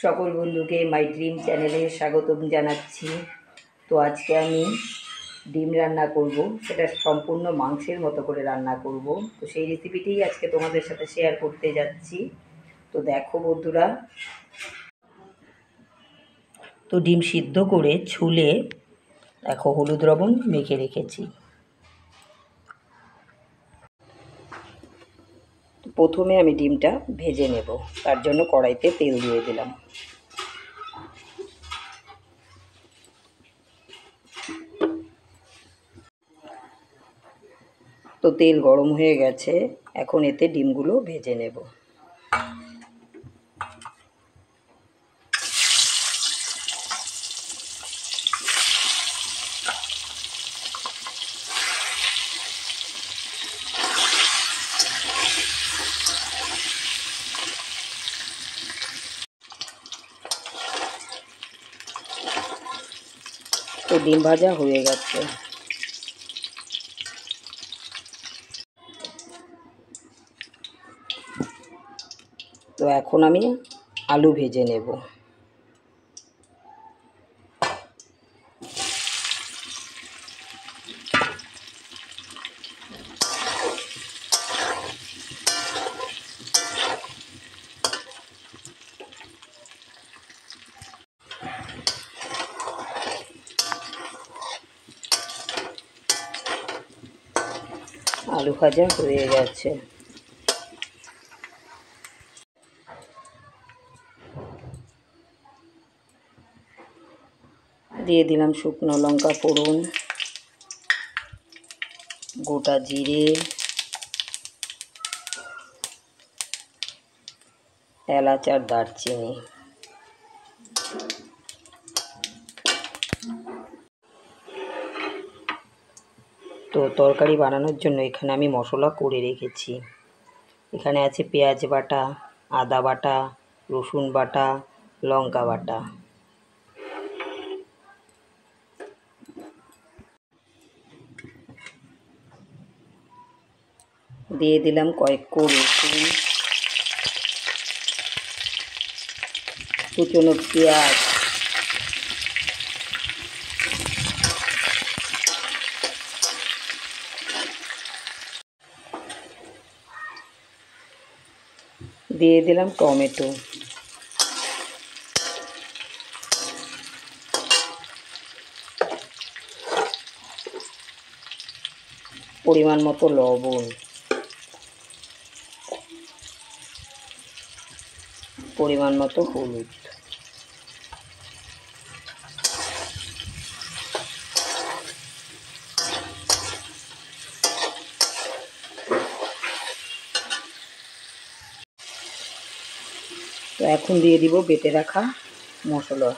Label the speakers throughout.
Speaker 1: সকল বন্ধুকে my dream চ্যানেলে স্বাগতম জানাচ্ছি। তো আজকে আমি ডিম রান্না করব, সেটা সম্পূর্ণ মাংসের মতো করে রান্না করব। তো সেই রেসিপিটি আজকে তোমাদের সাথে শেয়ার করতে যাচ্ছি। তো দেখো বন্ধুরা, তো ডিম সিদ্ধ করে ছুলে দেখো হলুদ লবণ মেখে রেখেছি। প্রথমে আমি ডিমটা ভেজে নেব, তার জন্য কড়াইতে তেল দিয়ে দিলাম। তো তেল গরম হয়ে গেছে, এখন এতে ডিমগুলো ভেজে নেব। তো ডিম ভাজা হয়ে গেছে। তো এখন আমি আলু ভেজে নেব। আলু ভাজা হয়ে গেছে। দিয়ে দিলাম শুকনো লঙ্কা ফোড়ন, গোটা জিরে, এলাচ আর দারচিনি। তো তরকারি বানানোর জন্য এখানে আমি মশলা করে রেখেছি। এখানে আছে পেঁয়াজ বাটা, আদা বাটা, রসুন বাটা, লঙ্কা বাটা। দিয়ে দিলাম কয়েক কোয়া রসুন, কুচনো পেঁয়াজ, দিয়ে দিলাম টমেটো, পরিমাণ মতো লবণ, পরিমাণ মতো হলুদ। তো এখন দিয়ে দিব বেটে রাখা মশলা।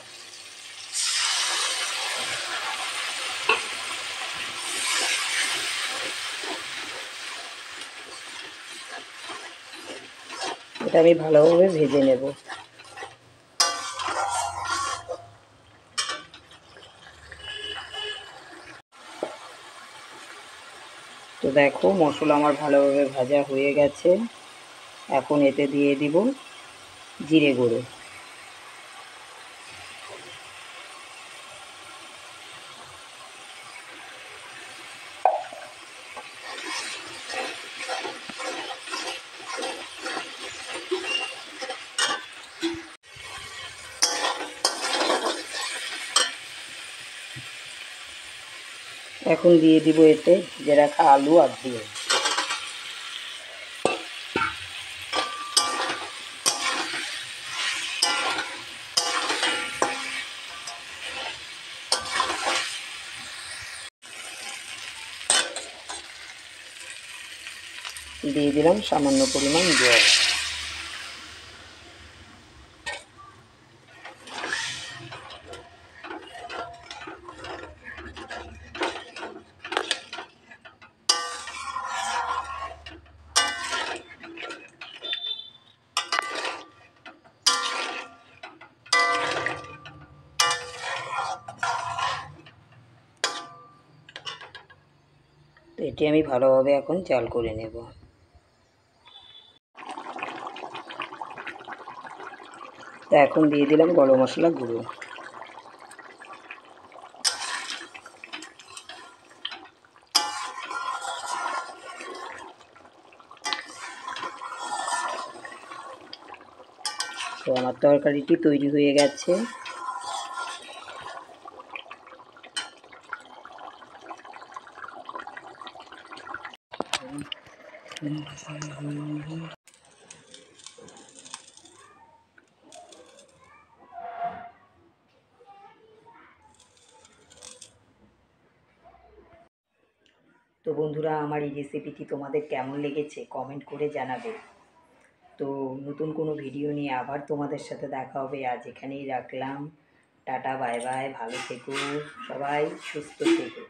Speaker 1: এটা আমি ভালোভাবে ভেজে নেব। তো দেখো মশলা আমার ভালোভাবে ভাজা হয়ে গেছে। এখন এতে দিয়ে দিব জিরে গুঁড়ো, এখন দিয়ে দিব এতে ভেজে রাখা আলু আর ডিম। দিয়ে দিলাম সামান্য পরিমাণ জল। তো এটি আমি ভালোভাবে এখন জাল করে নেব। তো এখন দিয়ে দিলাম গরম মশলা গুঁড়ো। তো আমার তরকারিটি তৈরি হয়ে গেছে। তো বন্ধুরা, আমার এই রেসিপিটি তোমাদের কেমন লেগেছে কমেন্ট করে জানাবে। তো নতুন কোনো ভিডিও নিয়ে আবার তোমাদের সাথে দেখা হবে। আজ এখানেই রাখলাম। টাটা, বাই বাই, ভালো থেকো, সবাই সুস্থ থেকো।